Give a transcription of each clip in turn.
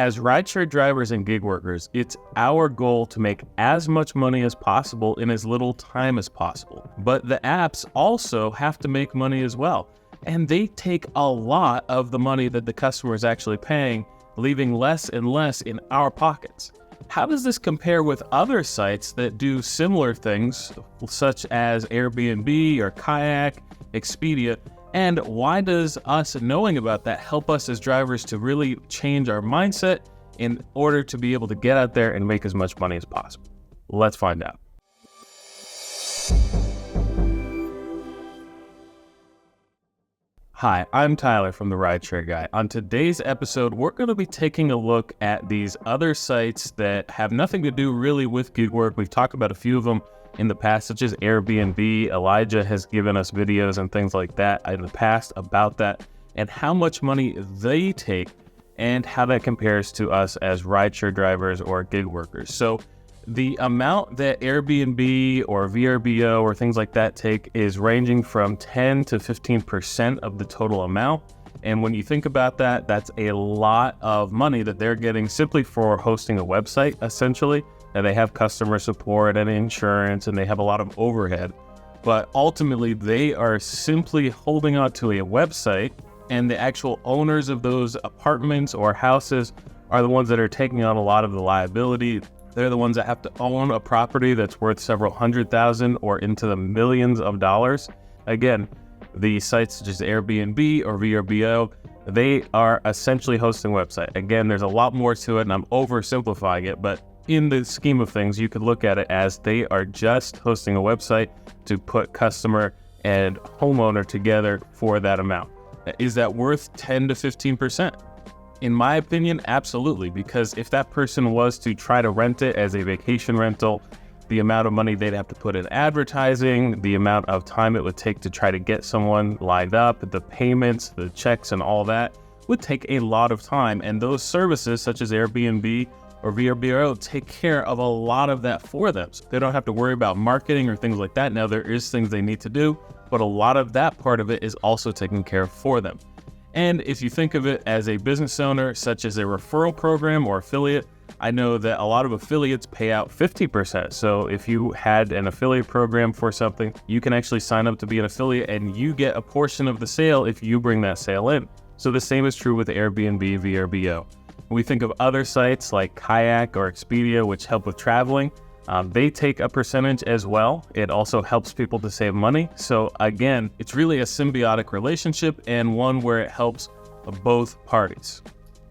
As rideshare drivers and gig workers, it's our goal to make as much money as possible in as little time as possible. But the apps also have to make money as well. And they take a lot of the money that the customer is actually paying, leaving less and less in our pockets. How does this compare with other sites that do similar things, such as Airbnb or Kayak, Expedia? And why does us knowing about that help us as drivers to really change our mindset in order to be able to get out there and make as much money as possible? Let's find out. Hi, I'm Tyler from the RideShare Guy. On today's episode, we're going to be taking a look at these other sites that have nothing to do really with gig work. We've talked about a few of them in the past, such as Airbnb. Elijah has given us videos and things like that in the past about that and how much money they take and how that compares to us as rideshare drivers or gig workers. So the amount that Airbnb or VRBO or things like that take is ranging from 10 to 15% of the total amount. And when you think about that, that's a lot of money that they're getting simply for hosting a website, essentially. And they have customer support and insurance, and they have a lot of overhead. But ultimately, they are simply holding on to a website, and the actual owners of those apartments or houses are the ones that are taking on a lot of the liability. They're the ones that have to own a property that's worth several $100,000 or into the millions of dollars. Again, the sites such as Airbnb or VRBO, they are essentially hosting a website. Again, there's a lot more to it, and I'm oversimplifying it, but in the scheme of things, you could look at it as they are just hosting a website to put customer and homeowner together for that amount. Is that worth 10 to 15%? In my opinion, absolutely, because if that person was to try to rent it as a vacation rental, the amount of money they'd have to put in advertising, the amount of time it would take to try to get someone lined up, the payments, the checks, and all that would take a lot of time. And those services such as Airbnb or VRBO take care of a lot of that for them. So they don't have to worry about marketing or things like that. Now, there is things they need to do, but a lot of that part of it is also taken care of for them. And if you think of it as a business owner, such as a referral program or affiliate, I know that a lot of affiliates pay out 50%. So if you had an affiliate program for something, you can actually sign up to be an affiliate and you get a portion of the sale if you bring that sale in. So the same is true with Airbnb, VRBO. When we think of other sites like Kayak or Expedia, which help with traveling, they take a percentage as well. It also helps people to save money. So again, it's really a symbiotic relationship and one where it helps both parties.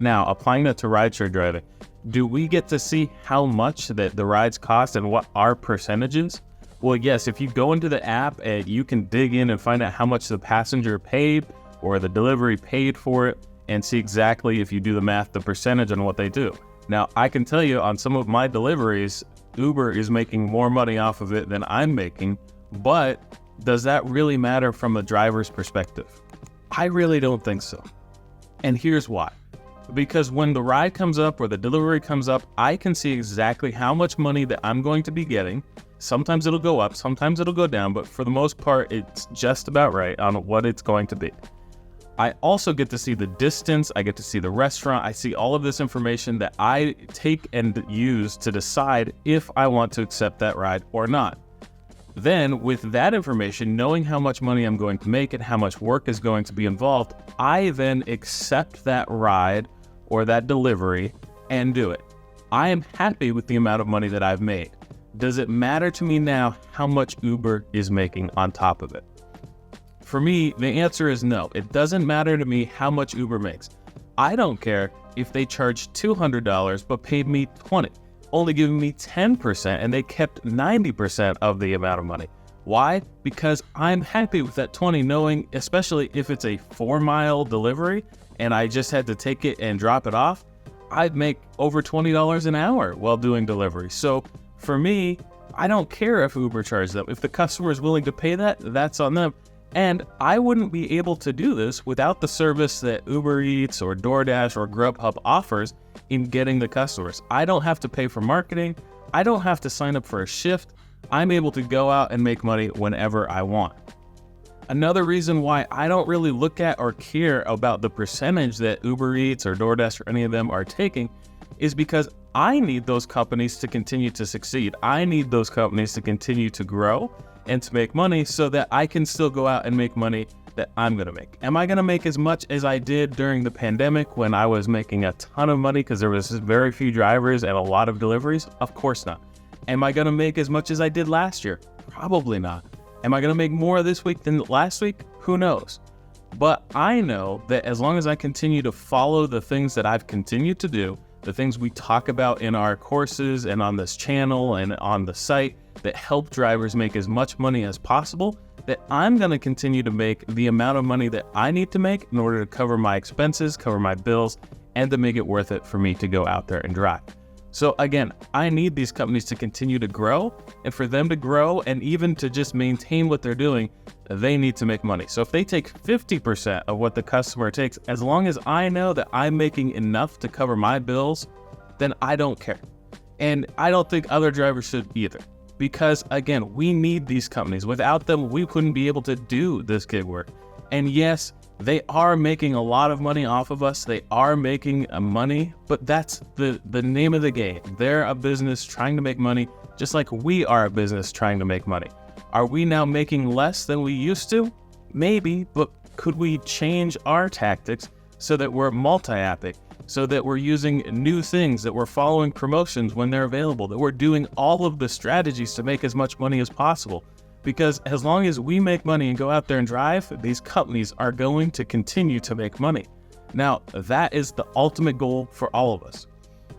Now, applying that to rideshare driving, do we get to see how much that the rides cost and what our percentage is? Well, yes, if you go into the app and you can dig in and find out how much the passenger paid or the delivery paid for it and see exactly, if you do the math, the percentage on what they do. Now, I can tell you on some of my deliveries, Uber is making more money off of it than I'm making, but does that really matter from a driver's perspective? I really don't think so. And here's why. Because when the ride comes up or the delivery comes up, I can see exactly how much money that I'm going to be getting. Sometimes it'll go up, sometimes it'll go down, but for the most part, it's just about right on what it's going to be. I also get to see the distance, I get to see the restaurant, I see all of this information that I take and use to decide if I want to accept that ride or not. Then, with that information, knowing how much money I'm going to make and how much work is going to be involved, I then accept that ride or that delivery and do it. I am happy with the amount of money that I've made. Does it matter to me now how much Uber is making on top of it? For me, the answer is no. It doesn't matter to me how much Uber makes. I don't care if they charged $200 but paid me $20, only giving me 10%, and they kept 90% of the amount of money. Why? Because I'm happy with that $20, knowing, especially if it's a 4-mile delivery and I just had to take it and drop it off, I'd make over $20 an hour while doing delivery. So for me, I don't care if Uber charges them. If the customer is willing to pay that, that's on them. And I wouldn't be able to do this without the service that Uber Eats or Doordash or Grubhub offers in getting the customers. I don't have to pay for marketing. I don't have to sign up for a shift. I'm able to go out and make money whenever I want. Another reason why I don't really look at or care about the percentage that Uber Eats or DoorDash or any of them are taking is because I need those companies to continue to succeed. I need those companies to continue to grow and to make money so that I can still go out and make money that I'm going to make. Am I going to make as much as I did during the pandemic when I was making a ton of money because there was very few drivers and a lot of deliveries? Of course not. Am I going to make as much as I did last year? Probably not. Am I going to make more this week than last week? Who knows? But I know that as long as I continue to follow the things that I've continued to do, the things we talk about in our courses and on this channel and on the site that help drivers make as much money as possible, that I'm going to continue to make the amount of money that I need to make in order to cover my expenses, cover my bills, and to make it worth it for me to go out there and drive. So again, I need these companies to continue to grow, and for them to grow and even to just maintain what they're doing, they need to make money. So if they take 50% of what the customer takes, as long as I know that I'm making enough to cover my bills, then I don't care. And I don't think other drivers should either. Because again, we need these companies. Without them, we couldn't be able to do this gig work. And yes, they are making a lot of money off of us. They are making money, but that's the name of the game. They're a business trying to make money, just like we are a business trying to make money. Are we now making less than we used to? Maybe, but could we change our tactics so that we're multi-apping, so that we're using new things, that we're following promotions when they're available, that we're doing all of the strategies to make as much money as possible? Because as long as we make money and go out there and drive, these companies are going to continue to make money. Now, that is the ultimate goal for all of us.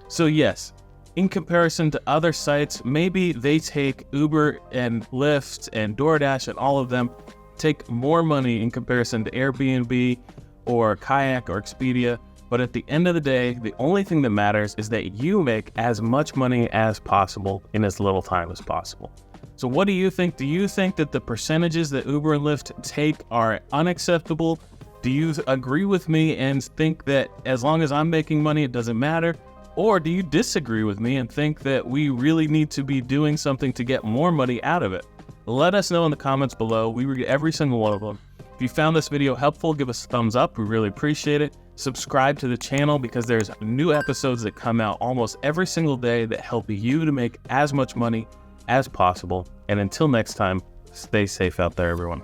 So yes, in comparison to other sites, maybe they take Uber and Lyft and DoorDash and all of them take more money in comparison to Airbnb or Kayak or Expedia. But at the end of the day, the only thing that matters is that you make as much money as possible in as little time as possible. So what do you think? Do you think that the percentages that Uber and Lyft take are unacceptable? Do you agree with me and think that as long as I'm making money, it doesn't matter? Or do you disagree with me and think that we really need to be doing something to get more money out of it? Let us know in the comments below. We read every single one of them. If you found this video helpful, give us a thumbs up. We really appreciate it. Subscribe to the channel because there's new episodes that come out almost every single day that help you to make as much money as possible. And until next time, stay safe out there, everyone.